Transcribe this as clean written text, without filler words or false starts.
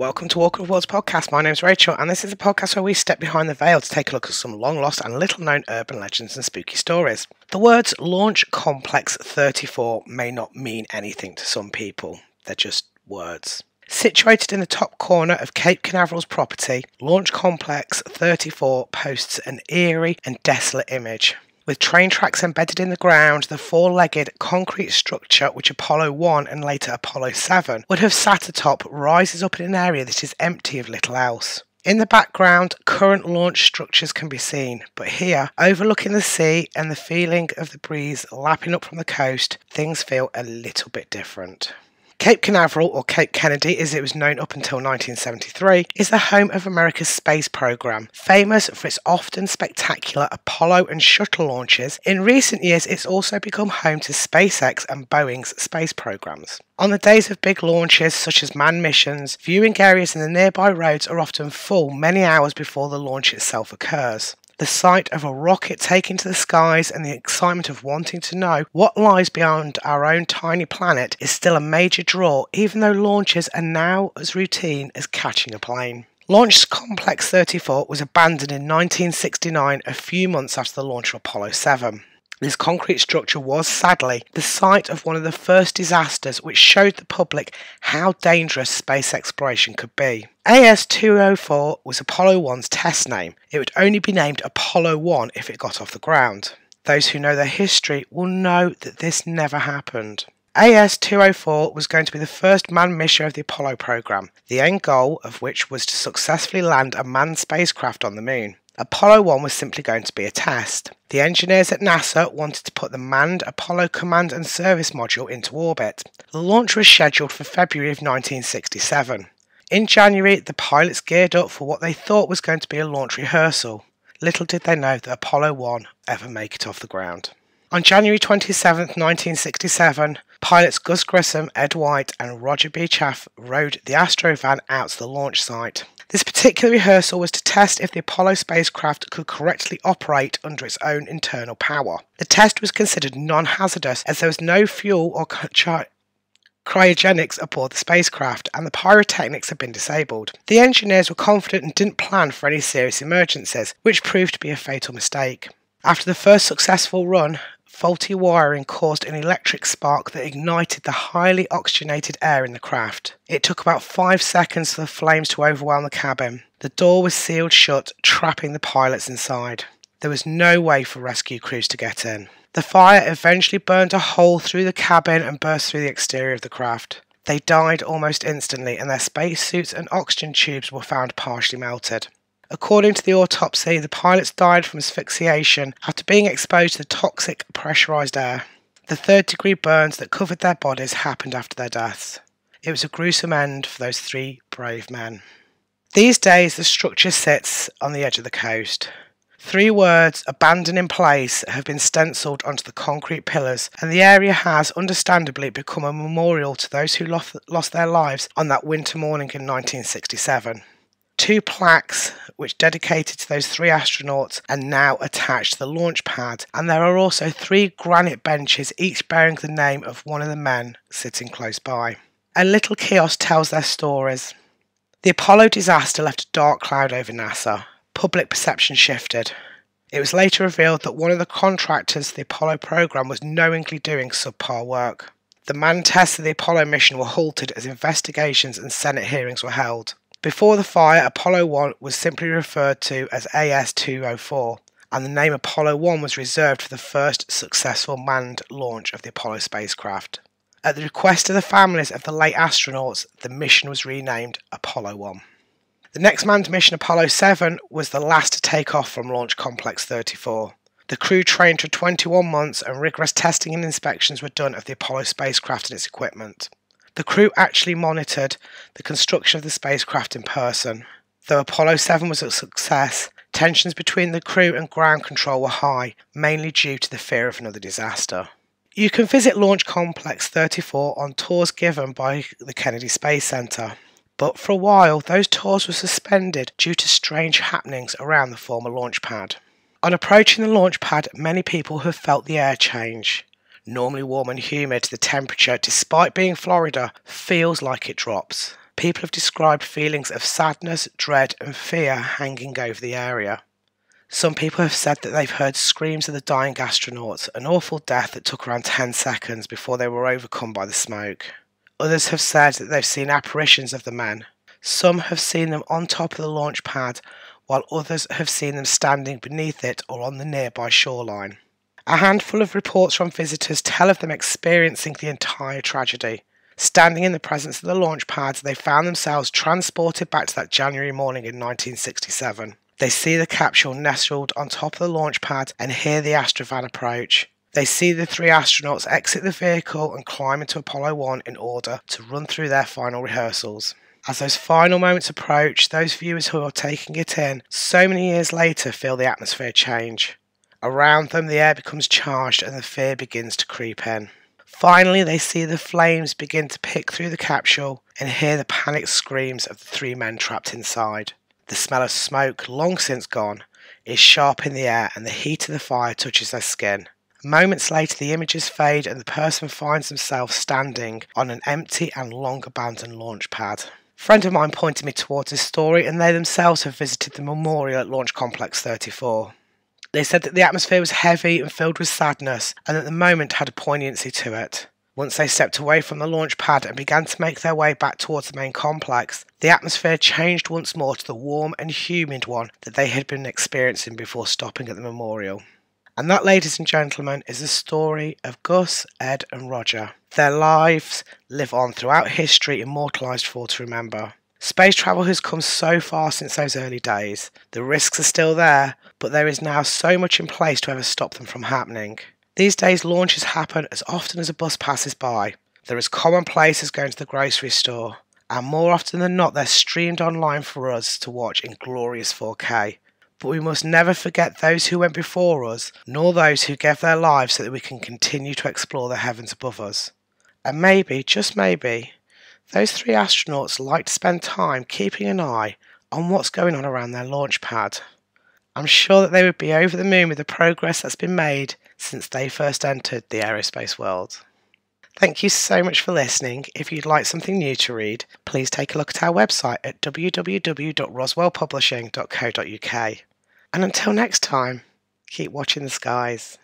Welcome to Walk of Worlds podcast. My name's Rachel, and this is a podcast where we step behind the veil to take a look at some long-lost and little-known urban legends and spooky stories. The words Launch Complex 34 may not mean anything to some people. They're just words. Situated in the top corner of Cape Canaveral's property, Launch Complex 34 posts an eerie and desolate image. With train tracks embedded in the ground, the four-legged concrete structure which Apollo 1 and later Apollo 7 would have sat atop rises up in an area that is empty of little else. In the background, current launch structures can be seen, but here, overlooking the sea and the feeling of the breeze lapping up from the coast, things feel a little bit different. Cape Canaveral, or Cape Kennedy as it was known up until 1973, is the home of America's space program. Famous for its often spectacular Apollo and shuttle launches, in recent years it's also become home to SpaceX and Boeing's space programs. On the days of big launches such as manned missions, viewing areas in the nearby roads are often full many hours before the launch itself occurs. The sight of a rocket taking to the skies and the excitement of wanting to know what lies beyond our own tiny planet is still a major draw, even though launches are now as routine as catching a plane. Launch Complex 34 was abandoned in 1969, a few months after the launch of Apollo 7. This concrete structure was, sadly, the site of one of the first disasters which showed the public how dangerous space exploration could be. AS-204 was Apollo 1's test name. It would only be named Apollo 1 if it got off the ground. Those who know their history will know that this never happened. AS-204 was going to be the first manned mission of the Apollo program, the end goal of which was to successfully land a manned spacecraft on the moon. Apollo 1 was simply going to be a test. The engineers at NASA wanted to put the manned Apollo Command and Service module into orbit. The launch was scheduled for February of 1967. In January, the pilots geared up for what they thought was going to be a launch rehearsal. Little did they know that Apollo 1 ever make it off the ground. On January 27, 1967, pilots Gus Grissom, Ed White and Roger B. Chaffee rode the Astrovan out to the launch site. This particular rehearsal was to test if the Apollo spacecraft could correctly operate under its own internal power. The test was considered non-hazardous as there was no fuel or cryogenics aboard the spacecraft and the pyrotechnics had been disabled. The engineers were confident and didn't plan for any serious emergencies, which proved to be a fatal mistake. After the first successful run, faulty wiring caused an electric spark that ignited the highly oxygenated air in the craft. It took about 5 seconds for the flames to overwhelm the cabin. The door was sealed shut, trapping the pilots inside. There was no way for rescue crews to get in. The fire eventually burned a hole through the cabin and burst through the exterior of the craft. They died almost instantly and their spacesuits and oxygen tubes were found partially melted. According to the autopsy, the pilots died from asphyxiation after being exposed to the toxic pressurised air. The third-degree burns that covered their bodies happened after their deaths. It was a gruesome end for those 3 brave men. These days, the structure sits on the edge of the coast. 3 words, abandoned in place, have been stencilled onto the concrete pillars, and the area has, understandably, become a memorial to those who lost their lives on that winter morning in 1967. 2 plaques, which dedicated to those 3 astronauts, are now attached to the launch pad, and there are also 3 granite benches, each bearing the name of one of the men sitting close by. A little kiosk tells their stories. The Apollo disaster left a dark cloud over NASA. Public perception shifted. It was later revealed that one of the contractors of the Apollo program was knowingly doing subpar work. The manned tests of the Apollo mission were halted as investigations and Senate hearings were held. Before the fire, Apollo 1 was simply referred to as AS-204, and the name Apollo 1 was reserved for the first successful manned launch of the Apollo spacecraft. At the request of the families of the late astronauts, the mission was renamed Apollo 1. The next manned mission, Apollo 7, was the last to take off from Launch Complex 34. The crew trained for 21 months and rigorous testing and inspections were done of the Apollo spacecraft and its equipment. The crew actually monitored the construction of the spacecraft in person. Though Apollo 7 was a success, tensions between the crew and ground control were high, mainly due to the fear of another disaster. You can visit Launch Complex 34 on tours given by the Kennedy Space Center, but for a while those tours were suspended due to strange happenings around the former launch pad. On approaching the launch pad, many people have felt the air change. Normally warm and humid, the temperature, despite being Florida, feels like it drops. People have described feelings of sadness, dread and fear hanging over the area. Some people have said that they've heard screams of the dying astronauts, an awful death that took around 10 seconds before they were overcome by the smoke. Others have said that they've seen apparitions of the men. Some have seen them on top of the launch pad, while others have seen them standing beneath it or on the nearby shoreline. A handful of reports from visitors tell of them experiencing the entire tragedy. Standing in the presence of the launch pads, they found themselves transported back to that January morning in 1967. They see the capsule nestled on top of the launch pad and hear the Astrovan approach. They see the 3 astronauts exit the vehicle and climb into Apollo 1 in order to run through their final rehearsals. As those final moments approach, those viewers who are taking it in so many years later feel the atmosphere change. Around them, the air becomes charged and the fear begins to creep in. Finally, they see the flames begin to pick through the capsule and hear the panicked screams of the 3 men trapped inside. The smell of smoke, long since gone, is sharp in the air and the heat of the fire touches their skin. Moments later, the images fade and the person finds themselves standing on an empty and long-abandoned launch pad. A friend of mine pointed me towards this story, and they themselves have visited the memorial at Launch Complex 34. They said that the atmosphere was heavy and filled with sadness, and that the moment had a poignancy to it. Once they stepped away from the launch pad and began to make their way back towards the main complex, the atmosphere changed once more to the warm and humid one that they had been experiencing before stopping at the memorial. And that, ladies and gentlemen, is the story of Gus, Ed and Roger. Their lives live on throughout history, immortalised for all to remember. Space travel has come so far since those early days. The risks are still there, but there is now so much in place to ever stop them from happening. These days, launches happen as often as a bus passes by. They're as commonplace as going to the grocery store, and more often than not, they're streamed online for us to watch in glorious 4K. But we must never forget those who went before us, nor those who gave their lives so that we can continue to explore the heavens above us. And maybe, just maybe, those 3 astronauts like to spend time keeping an eye on what's going on around their launch pad. I'm sure that they would be over the moon with the progress that's been made since they first entered the aerospace world. Thank you so much for listening. If you'd like something new to read, please take a look at our website at www.roswellpublishing.co.uk. And until next time, keep watching the skies.